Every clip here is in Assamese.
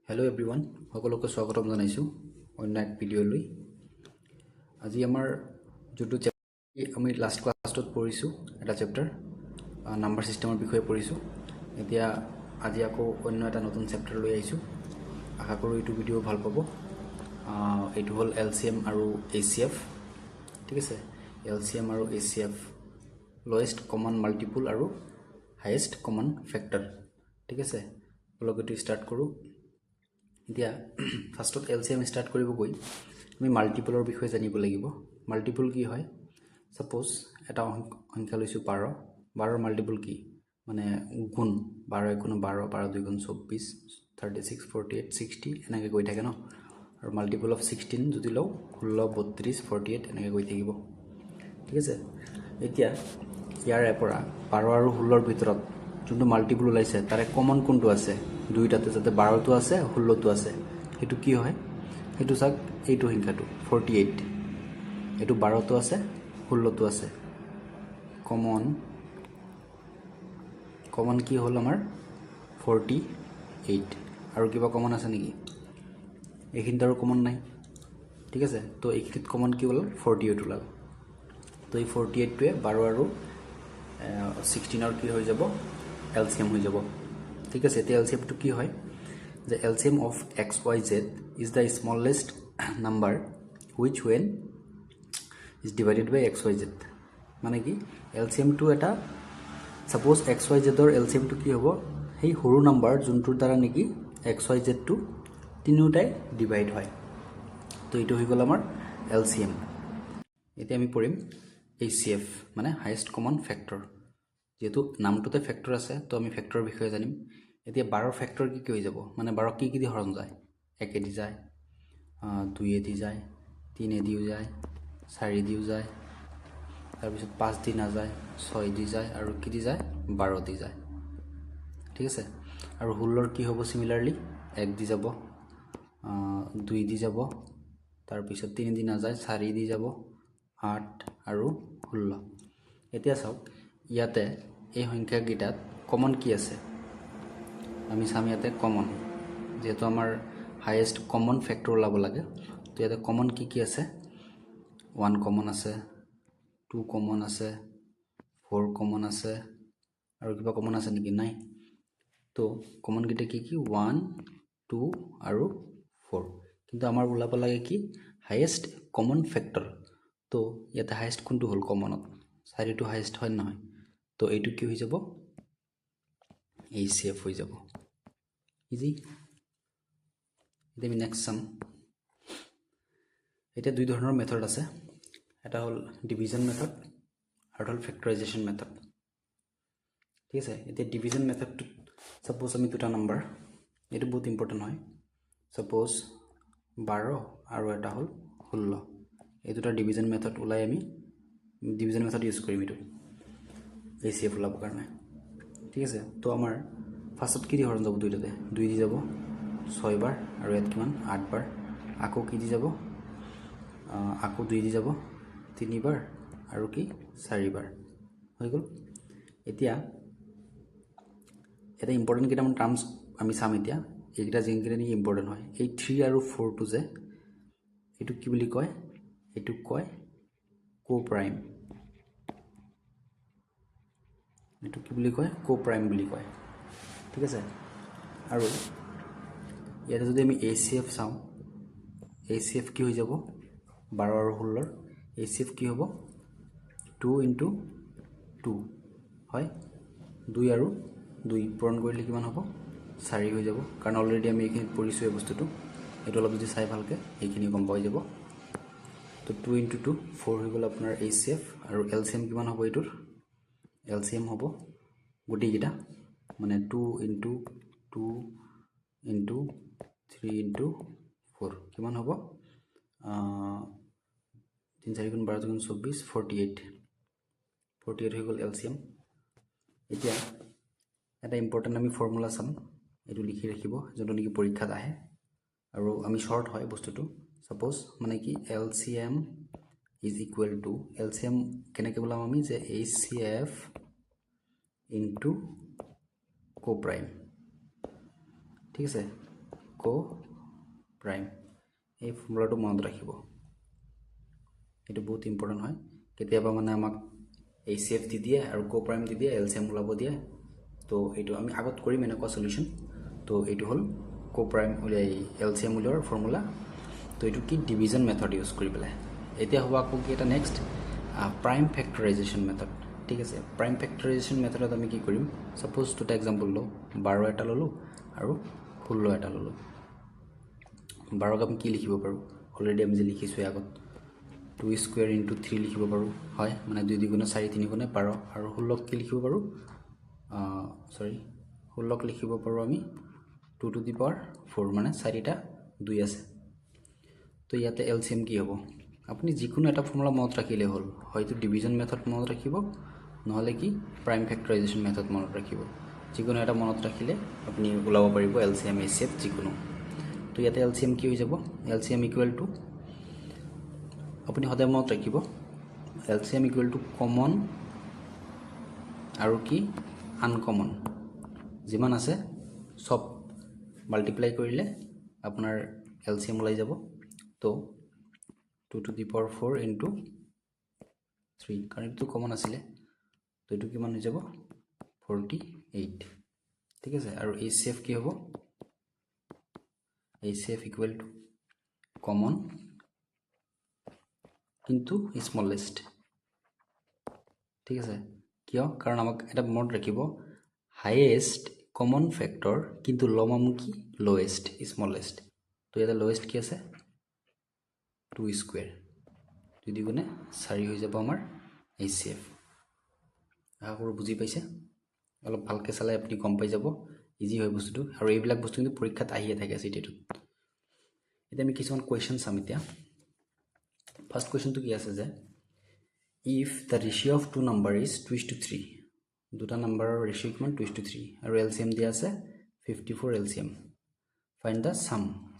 Hello everyone, সকলোকে স্বাগতম জনাইছো অন্য এক ভিডিঅ'লৈ। আজি আমাৰ যোনটো চেপ্টাৰ আমি লাষ্ট ক্লাছটোত পঢ়িছো এটা চেপ্টাৰ নাম্বাৰ সিস্টেমৰ বিষয়ে পঢ়িছো। এতিয়া আজি আকৌ অন্য এটা নতুন চেপ্টাৰ লৈ আহিছো। আশা কৰোঁ এইটো ভিডিঅ' ভাল পাব। এইটো হ'ল LCM আৰু HCF, ঠিক আছে। LCM আৰু HCF, লয়েষ্ট কমন মাল্টিপুল আৰু হাইয়েষ্ট কমন ফেক্টৰ, ঠিক আছে। লগতে ষ্টাৰ্ট কৰোঁ। এতিয়া ফাৰ্ষ্টত LCM ষ্টাৰ্ট কৰিব গৈ আমি মাল্টিপুলৰ বিষয়ে জানিব লাগিব। মাল্টিপুল কি হয়? সাপোজ এটা সংখ্যা লৈছোঁ 12, 12ৰ মাল্টিপুল কি? মানে গুণ 12 1 12, 12 2 24, 36 48 60 এনেকৈ গৈ থাকে ন। আৰু মাল্টিপুল অফ 16 যদি লওঁ 16 32 48 এনেকৈ গৈ থাকিব, ঠিক আছে। এতিয়া ইয়াৰে পৰা 12 আৰু 16ৰ ভিতৰত যোনটো মাল্টিপুল ওলাইছে তাৰে কমন কোনটো আছে? দুইটাতে যাতে 12টো আছে 16টো আছে, সেইটো কি হয়? সেইটো চাওক, এইটো সংখ্যাটো 48, এইটো 12টো আছে 16টো আছে। কমন কি হ'ল আমাৰ 48। আৰু কিবা কমন আছে নেকি? এইখিনিত আৰু কমন নাই, ঠিক আছে। তো এইখিনিত কমন কি ওলাল? 48 ওলাল। তো এই 48টোৱে 12 আৰু 16ৰ কি হৈ যাব? LCM হৈ যাব, ঠিক আছে। এতিয়া LCMটো কি হয়? যে LCM of XYZ is the smallest number which when is divided by XYZ। মানে কি? LCMটো এটা সাপোজ XYZৰ LCMটো কি হ'ব? সেই সৰু নাম্বাৰ যোনটোৰ দ্বাৰা নেকি XYZটো তিনিওটাই ডিভাইড হয়। তো এইটো হৈ গ'ল আমাৰ LCM। এতিয়া আমি পঢ়িম HCF, মানে হাইয়েষ্ট কমন ফেক্টৰ। যেহেতু নামটোতে ফেক্টৰ আছে তো আমি ফেক্টৰৰ বিষয়ে জানিম। এতিয়া 12ৰ ফেক্টৰ কি হৈ যাব? মানে 12 কি দি হৰণ যায়? 1 দি যায়, 2 দি যায়, 3 দিও যায়, 4 দিও যায়, তাৰপিছত 5 দি নাযায়, 6 দি যায়, আৰু কি দি যায়? 12 দি যায়, ঠিক আছে। আৰু 16ৰ কি হ'ব? সিমিলাৰলি 1 দি যাব, 2 দি যাব, তাৰপিছত 3 দি নাযায়, 4 দি যাব, 8 আৰু 16। এতিয়া চাওক, ইয়াতে এই সংখ্যাকেইটাত কমন কি আছে? আমি চাম ইয়াতে কমন, যেহেতু আমাৰ হাইয়েষ্ট কমন ফেক্টৰ ওলাব লাগে। তো ইয়াতে কমন কি কি আছে? 1 কমন আছে, 2 কমন আছে, 4 কমন আছে, আৰু কিবা কমন আছে নেকি? নাই। তো কমনকেইটা কি কি? 1 2 আৰু 4। কিন্তু আমাৰ ওলাব লাগে কি? Highest common factor. তো ইয়াতে হাইয়েষ্ট কোনটো হ'ল? কমনত 4টো হাইয়েষ্ট হয় নহয়? তো এইটো কি হৈ যাব? HCF হৈ যাব, ইজি। এতিয়া আমি নেক্সট চাম। এতিয়া দুই ধৰণৰ মেথড আছে, এটা হ'ল ডিভিজন মেথড আৰু হ'ল ফেক্টৰাইজেশ্যন মেথড, ঠিক আছে। এতিয়া ডিভিজন মেথডটোত সাপোজ আমি দুটা নাম্বাৰ, এইটো বহুত ইম্পৰ্টেণ্ট হয়। সাপোজ 12 আৰু এটা হ'ল 16, এই দুটা ডিভিজন মেথড ওলাই আমি ডিভিজন মেথড ইউজ কৰিম এইটো HCF ওলাবৰ কাৰণে, ঠিক আছে। তো আমাৰ ফাৰ্ষ্টত কি দি হৰণ যাব? দুইটাতে 2 দি যাব 6 বাৰ, আৰু ইয়াত কিমান? 8 বাৰ। আকৌ কি দি যাব? আকৌ 2 দি যাব 3 বাৰ, আৰু কি? 4 বাৰ হৈ গ'ল। এতিয়া এটা ইম্পৰ্টেণ্ট কেইটামান টাৰ্মছ আমি চাম এতিয়া। এইকেইটা যিকেইটা নেকি ইম্পৰ্টেণ্ট হয়, এই 3 আৰু 4টো যে, এইটো কি বুলি কয়? এইটোক কয় কোপ্ৰাইম। এইটো কি বুলি কয়? কোপ্ৰাইম বুলি কয়, ঠিক আছে। আৰু ইয়াতে যদি আমি HCF চাওঁ, HCF কি হৈ যাব? 12 আৰু 16ৰ HCF কি হ'ব? 2 × 2 হয়, 2 আৰু 2 পূৰণ কৰিলে কিমান হ'ব? 4 হৈ যাব, কাৰণ অলৰেডি আমি এইখিনিত পঢ়িছোঁ এই বস্তুটো। এইটো অলপ যদি চাই ভালকৈ এইখিনি গম পাই যাব। তো 2 × 2 4 হৈ গ'ল আপোনাৰ HCF। আৰু LCM কিমান হ'ব এইটোৰ? LCM হ'ব গোটেইকেইটা, মানে 2 × 2 × 3 × 4 কিমান হ'ব? 3 4 × 12 × 24 48 হৈ গ'ল LCM। এতিয়া এটা ইম্পৰ্টেণ্ট আমি ফৰ্মুলা চাম, এইটো লিখি ৰাখিব, যোনটো নেকি পৰীক্ষাত আহে আৰু আমি শ্বৰ্ট হয় বস্তুটো। সাপোজ মানে কি LCM is equal to, LCM কেনেকৈ ওলাম আমি? যে HCF ইনটু কোপ্ৰাইম, ঠিক আছে। কো প্ৰাইম এই ফৰ্মুলাটো মনত ৰাখিব এইটো বহুত ইম্পৰ্টেণ্ট হয় কেতিয়াবা মানে আমাক HCF দি দিয়ে আৰু কো প্ৰাইম দি দিয়ে LCM ওলাব দিয়ে তো এইটো আমি আগত কৰিম এনেকুৱা সলিউশন তো এইটো হল কো প্ৰাইম উলিয়াই LCM উলিয়াৰ ফৰ্মুলা তো এইটো কি ডিভিজন মেথড ইউজ কৰি পেলাই এতিয়া হ'ব আকৌ কি এটা নেক্সট প্ৰাইম ফেক্টৰাইজেশ্যন মেথড ঠিক আছে প্ৰাইম ফেক্টৰাইজেশ্যন মেথডত আমি কি কৰিম সাপোজ দুটা এক্সাম্পল লওঁ 12 এটা ললো আৰু 16 এটা ললো 12 আমি কি লিখিব পাৰো অলৰেডি আমি যে লিখিছো আগত 2 স্কয়াৰ ইনটু 3 লিখিব পাৰো হয় মানে 2 2 গুণ 4 3 গুণ 12 আৰু 16 কি লিখিব পাৰো সৰি 16 লিখিব পাৰো আমি 2 টু দি পাৱাৰ 4 মানে 4টা 2 আছে তো ইয়াতে LCM কি হ'ব আপুনি যিকোনো এটা ফৰ্মুলা মনত ৰাখিলে হ'ল হয়তো ডিভিজন মেথড মনত ৰাখিব নহলে কি প্ৰাইম ফেক্টৰাইজেশ্যন মেথড মনত ৰাখিব যিকোনো এটা মনত ৰাখিলে আপুনি ওলাব পাৰিব LCM HCF যিকোনো তো ইয়াতে LCM কি হৈ যাব LCM ইকুৱেল টু আপুনি সদায় মনত ৰাখিব LCM ইকুৱেল টু কমন আৰু কি আনকমন যিমান আছে সব মাল্টিপ্লাই কৰিলে আপোনাৰ LCM ওলাই যাব তো 2 to the power 4 into 3 কাৰণ এইটো কমন আছিলে তো এইটো কিমান হৈ যাব 48 ঠিক আছে আৰু HCF কি হ'ব HCF equal to common into smallest ঠিক আছে কিয় কাৰণ আমাক এটা মনত ৰাখিব হাইয়েষ্ট কমন ফ্যাক্টৰ কিন্তু লমামুখি লোৱেষ্ট স্মলেষ্ট তো এটা লোৱেষ্ট কি আছে 2 স্কয়াৰ 2 2 গুণে 4 হৈ যাব আমাৰ HCF আগুৰ বুজি পাইছে অলপ ভালকে চালে আপুনি গম পাই যাব ইজি হয় বস্তুটো আৰু এইবিলাক বস্তু কিন্তু পৰীক্ষাত আহিয়ে থাকে সিটেটো এতিয়া আমি কিছুমান কোৱেশ্চন চাম এতিয়া ফাৰ্স্ট কোৱেশ্চনটো কি আছে যে if the ratio of two number is 2:3 দুটা নাম্বাৰৰ ৰেশিও কিমান 2:3 আৰু LCM দিয়া আছে 54 LCM find the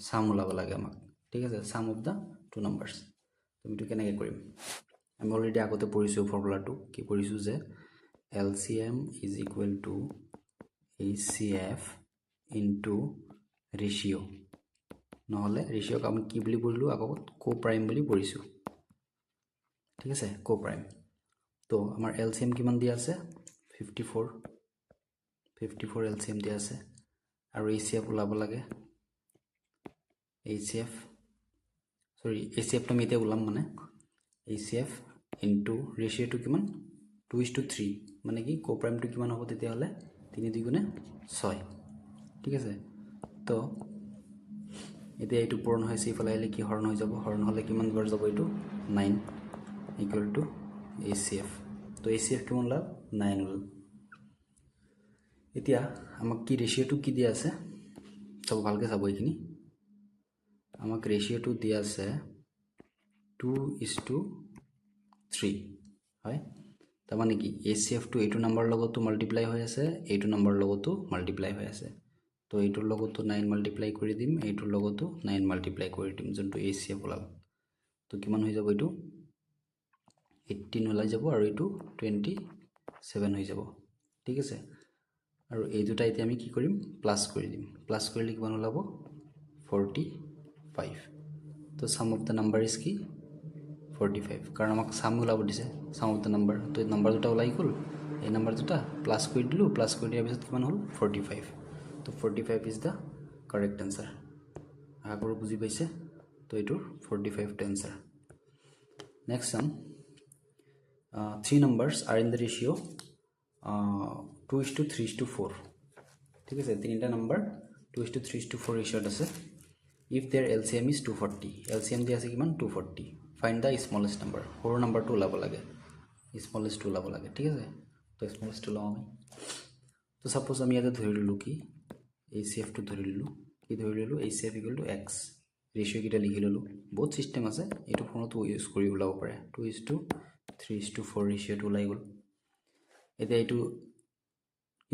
sum ওলাব লাগে আমাক ঠিক আছে sum of the two numbers তুমি তো কেনেকৈ কৰিম আমি অলৰেডি আগতে পঢ়িছো ফৰ্মুলাটো কি পঢ়িছো যে LCM is equal to HCF into ratio নহলে ৰেশিওক আমি কি বুলি পঢ়িলো আগত কো প্ৰাইম বুলি পঢ়িছো ঠিক আছে কো প্ৰাইম তো আমাৰ LCM কিমান দিয়া আছে 54 LCM দিয়া আছে আৰু HCF ওলাব লাগে HCF টো আমি এতিয়া ওলাম মানে HCF into ratio টো কিমান 2:3 মানে কি কো প্ৰাইম টো কিমান হ'ব তেতিয়া হলে 3 2 গুণে 6 ঠিক আছে তো এতিয়া এইটো পূৰণ হৈছে ইফালে আহিলে কি হৰণ হৈ যাব হৰণ হলে কিমান বাৰ যাব এইটো 9 equal to HCF তো HCF কিমান ওলাল 9 ওলাল এতিয়া আমাক কি ৰেশিওটো কি দিয়া আছে সব ভালকে চাব এইখিনি আমাক ৰেশিওটো দিয়া আছে 2:3 হয় তাৰ মানে কি HCF টো এইটো নাম্বাৰ লগতো মাল্টিপ্লাই হৈ আছে এইটো নাম্বাৰ লগতো মাল্টিপ্লাই হৈ আছে তো এইটোৰ লগতো 9 মাল্টিপ্লাই কৰি দিম এইটোৰ লগতো 9 মাল্টিপ্লাই কৰি দিম যোনটো HCF ওলাল তো কিমান হৈ যাব এইটো 18 ওলাই যাব আৰু এইটো 27 হৈ যাব ঠিক আছে আৰু এই দুটা এতিয়া আমি কি কৰিম প্লাস কৰি দিম প্লাস কৰিলে কিমান ওলাব 45 তো sum of the number is কি 45 কাৰণ আমাক sum ওলাব দিছে sum of the number তো এই নাম্বার দুটা ওলাই গল এই নাম্বার দুটা প্লাস কৰি দিলো প্লাস কৰি দিয়াৰ পিছত কিমান হল 45 তো 45 is the correct answer আগৰ বুজি পাইছে তো এইটোৰ 45 টো answer next sum 3 numbers are in the ratio 2:3:4 ঠিক আছে তিনটা নাম্বার 2:3:4 রেশিওত আছে if their LCM is 240 LCM দিয়া আছে কিমান 240 find the smallest number সৰু নাম্বাৰটো ওলাব লাগে smallest ওলাব লাগে ঠিক আছে তো smallest ওলাও আমি তো সাপোজ আমি এটা ধৰি ললো কি HCF টো ধৰি ললো কি ধৰি ললো HCF equal to x ৰেশিও কিটা লিখি ললো বহুত সিস্টেম আছে এটো ফোনতো ইউজ কৰি ওলাব পাৰে 2:3:4 ৰেশিওটো ওলাই গল এতিয়া এটো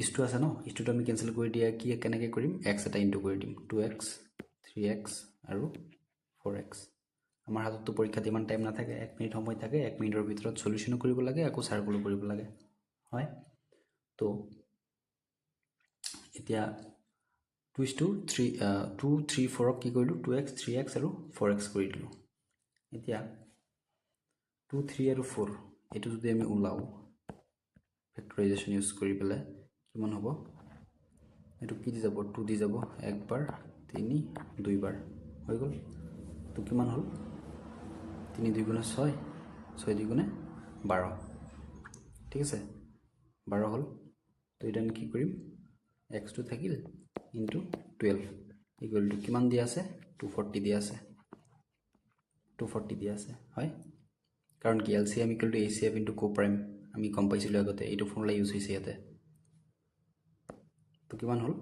ইস্টু আছে ন ইস্টুটো আমি ক্যান্সেল কৰি দিয়া কি কেনেকৈ কৰিম x এটা ইনটু কৰি দিম 2x 3x আৰু 4x আমাৰ হাতত পৰীক্ষাত ইমান টাইম নাথাকে 1 মিনিট সময় থাকে 1 মিনিটৰ ভিতৰত সলিউশন কৰিব লাগে আকৌ সাৰ্কুল কৰিব লাগে হয় তো এতিয়া 2:3 2 3 4 কি কৰিলোঁ 2x 3x আৰু 4x কৰি দিলোঁ এতিয়া 2 3 আৰু 4 এইটো যদি আমি ওলাও ফেক্টৰাইজেশ্যন ইউজ কৰি পেলাই কিমান হ'ব এইটো কি দি যাব 2 দি যাব একবাৰ 3 দুইবাৰ হৈ গ'ল তো কিমান হ'ল 3 2 গুণে 6 6 2 গুণে 12 ঠিক আছে 12 হ'ল তো এটা আমি কি কৰিম x টো থাকিল ইনটু 12 ইকুৱেল টু কিমান দিয়া আছে 240 দিয়া আছে 240 দিয়া আছে হয় কাৰণ কি LCM equal to ACF into coprime আমি গম পাইছিলোঁ আগতে এইটো ফৰ্মুলা ইউজ হৈছে ইয়াতে তো কিমান হ'ল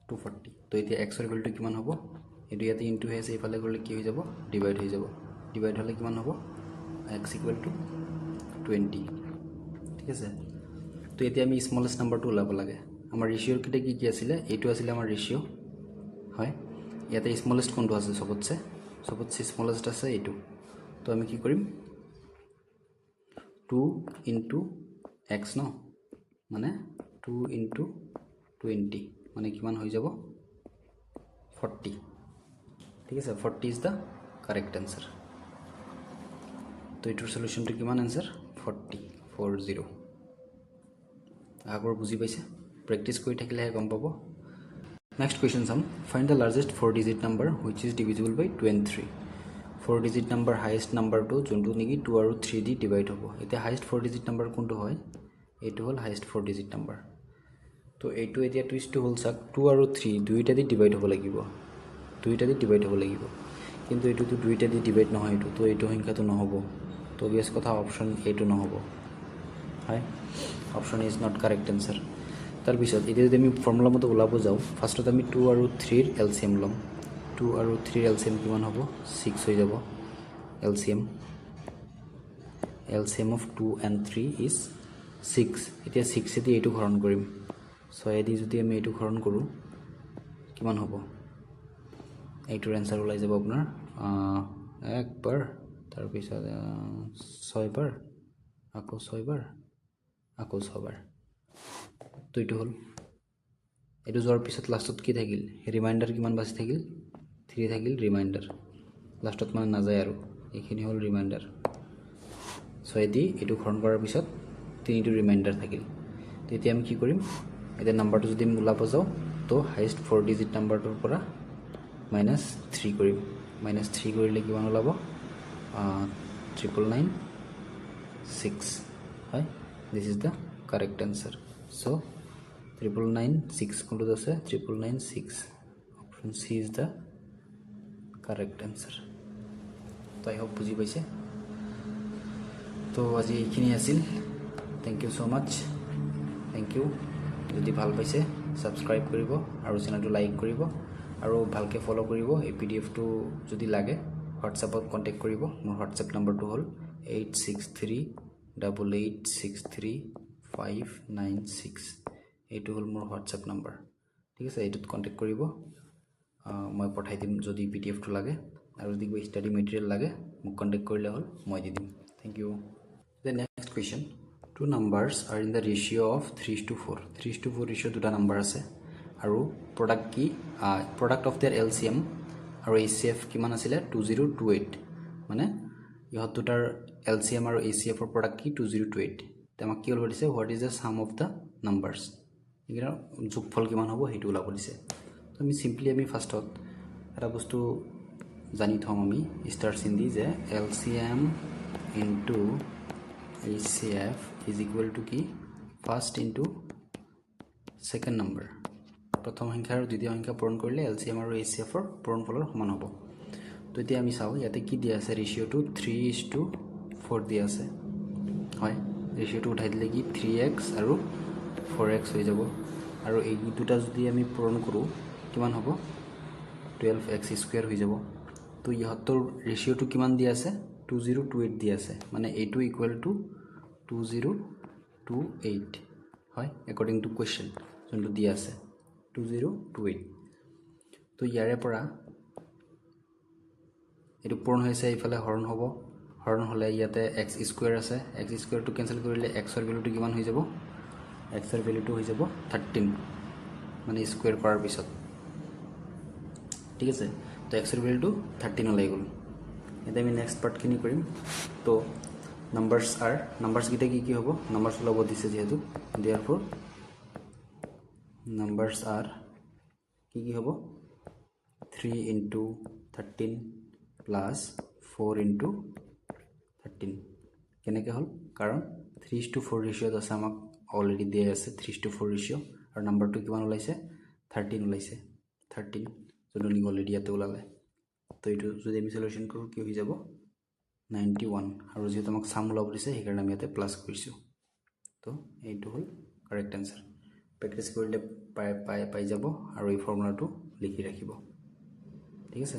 240 তো এতিয়া x ৰ ইকুৱেল টু কিমান হ'ব এইটো ইয়াতে ইনটু হৈ আছে ইফালে গ'লে কি হৈ যাব ডিভাইড হৈ যাব ডিভাইড হ'লে কিমান হ'ব x ইকুৱেল টু 20 ঠিক আছে তো এতিয়া আমি স্মলেষ্ট নাম্বাৰটো ওলাব লাগে আমাৰ ৰেশিঅ'ৰ কিটা কি আছিলে এইটো আছিলে আমাৰ ৰেশিঅ' হয় ইয়াতে স্মলেষ্ট কোনটো আছে সবতছে স্মলেষ্ট আছে এইটো তো আমি কি কৰিম 2 ইনটু x ন মানে 2 ইনটু 20 মানে কিমান হৈ যাব 40 ঠিক আছে 40 ইজ দ্য কাৰেক্ট আনসাৰ তো এইটোৰ সলিউশনটো কিমান আনসাৰ 40 আগৰ বুজি পাইছে প্ৰেক্টিছ কৰি থাকিলেহে গম পাব next question sum find the largest 4 digit number which is divisible by 2 and 3 4 digit number highest নাম্বাৰটো যোনটো নেকি 2 আৰু 3 দি ডিভাইড হ'ব এতিয়া হাইয়েষ্ট 4 ডিজিট নাম্বাৰ কোনটো হয় এইটো হ'ল হাইয়েষ্ট 4 ডিজিট নাম্বাৰ তো এইটো এতিয়া টুইষ্টটো হ'ল চাক 2 আৰু 3 দুইটা দি ডিভাইড হ'ব লাগিব কিন্তু এইটোতো দুইটা দি ডিভাইড নহয় এইটো তো এইটো সংখ্যাটো নহ'ব তো অবভিয়াছ কথা অপশ্যন এইটো নহ'ব হয় option is not correct answer তাৰপিছত এতিয়া যদি আমি ফৰ্মুলা মতে ওলাব যাওঁ ফাৰ্ষ্টত আমি 2 আৰু 3ৰ এলচিএম ল'ম 2 আৰু 3ৰ এলচিএম কিমান হ'ব 6 হৈ যাব এলচিএম অফ 2 and 3 ইজ 6 এতিয়া 6 এদি এইটো হৰণ কৰিম 6 এদি যদি আমি এইটো হৰণ কৰোঁ কিমান হ'ব এইটোৰ এনসাৰ ওলাই যাব আপোনাৰ একবাৰ তাৰপিছত 6 বাৰ আকৌ 6 বাৰ আকৌ 6 বাৰ তো এইটো হ'ল এইটো যোৱাৰ পিছত লাষ্টত কি থাকিল ৰিমাইণ্ডাৰ কিমান বাছি থাকিল 3 থাকিল ৰিমাইণ্ডাৰ লাষ্টত মানে নাযায় আৰু এইখিনি হ'ল ৰিমাইণ্ডাৰ 6 দি এইটো হৰণ কৰাৰ পিছত 3টো ৰিমাইণ্ডাৰ থাকিল তো এতিয়া আমি কি কৰিম এতিয়া নাম্বাৰটো যদি আমি ওলাব যাওঁ তো হাইয়েষ্ট 4 ডিজিট নাম্বাৰটোৰ পৰা -3 কৰিম -3 কৰিলে কিমান ওলাব 9996 হয় this is the correct answer so 9996 কোনটো আছে 9996 option C is the correct answer তো আই হোপ বুজি পাইছে তো আজি এইখিনি আছিল thank you so much thank you যদি ভাল পাইছে সাবস্ক্ৰাইব কৰিব আৰু চেনেলটো লাইক কৰিব আৰু ভালকে ফলো কৰিব এই পিডিএফটো যদি লাগে হোৱাটছএপত কন্টেক্ট কৰিব মোৰ হোৱাটছএপ নম্বৰটো হ'ল 8638863596 এইটো হ'ল মোৰ হোৱাটছএপ নম্বৰ ঠিক আছে এইটোত কন্টেক্ট কৰিব মই পঠাই দিম যদি পিডিএফটো লাগে আৰু যদি কিবা ষ্টাডি মেটেৰিয়েল লাগে মোক কন্টেক্ট কৰিলে হ'ল মই দি দিম thank you The next question. Two numbers are in the ratio of 3:4. 3:4 ratio দুটা নাম্বাৰ আছে আৰু product কি product of their LCM আৰু ACF কিমান আছিলে 2028 মানে ইহত দুটাৰ LCM আৰু ACF ৰ product কি 2028 তেমক কি ওলাব দিছে what is the sum of the numbers ইগৰা যোগফল কিমান হ'ব হেতু ওলাব দিছে তো আমি সিম্পলি আমি ফাৰ্ষ্টত এটা বস্তু জানি থম আমি স্টাৰ চিন দি যে LCM into ACF is equal to কি first into second number প্ৰথম সংখ্যা আৰু দ্বিতীয় সংখ্যা পূৰণ কৰিলে LCM আৰু ACF ৰ পূৰণফলৰ সমান হ'ব তো এতিয়া আমি চাও ইয়াতে কি দিয়া আছে ৰেশিওটো 3:4 দিয়া আছে হয় ৰেশিওটো উঠাই দিলে কি 3x আৰু 4x হৈ যাব আৰু এই দুটা যদি আমি পূৰণ কৰো কিমান হ'ব 12x স্কয়াৰ হৈ যাব তো ইহতৰ ৰেশিওটো কিমান দিয়া আছে 2028 দিয়া আছে মানে a2 equal to 2028 হয় according to question যোনটো দিয়া আছে 2028 তো ইয়াৰে পৰা এটো পূৰণ হৈছে ইফালে হৰণ হ'ব হৰণ হলে ইয়াতে x স্কয়াৰ আছে x স্কয়াৰ টো কেনসেল কৰিলে x ৰ ভ্যালুটো কিমান হৈ যাব x ৰ ভ্যালুটো হৈ যাব 13 মানে স্কয়াৰ কৰাৰ পিছত ঠিক আছে তো এক্সৰ ভেলুটো 13 ওলাই গ'ল এতিয়া আমি নেক্সট পাৰ্টখিনি কৰিম তো নাম্বাৰ্ছকেইটা কি হ'ব নাম্বাৰ্ছ ওলাব দিছে যিহেতু therefore নাম্বাৰ্ছ আৰ কি হ'ব 3 into 13 plus 4 into 13 কেনেকৈ হ'ল কাৰণ 3:4 ৰেচিঅ'ত আছে আমাক অলৰেডি দিয়া আছে 3:4 ৰেচিঅ' আৰু নাম্বাৰটো কিমান ওলাইছে 13 ওলাইছে 13 যোনটো নিক অলৰেডি ইয়াতে ওলালে তো এইটো যদি আমি সলিউশন কৰোঁ কি হৈ যাব 91 আৰু যেহেতু আমাক সাম ওলাব দিছে সেইকাৰণে আমি ইয়াতে প্লাছ কৰিছোঁ তো এইটো হ'ল কাৰেক্ট আনসাৰ প্ৰেক্টিছ কৰিলে পাই যাব আৰু এই ফৰ্মুলাটো লিখি ৰাখিব ঠিক আছে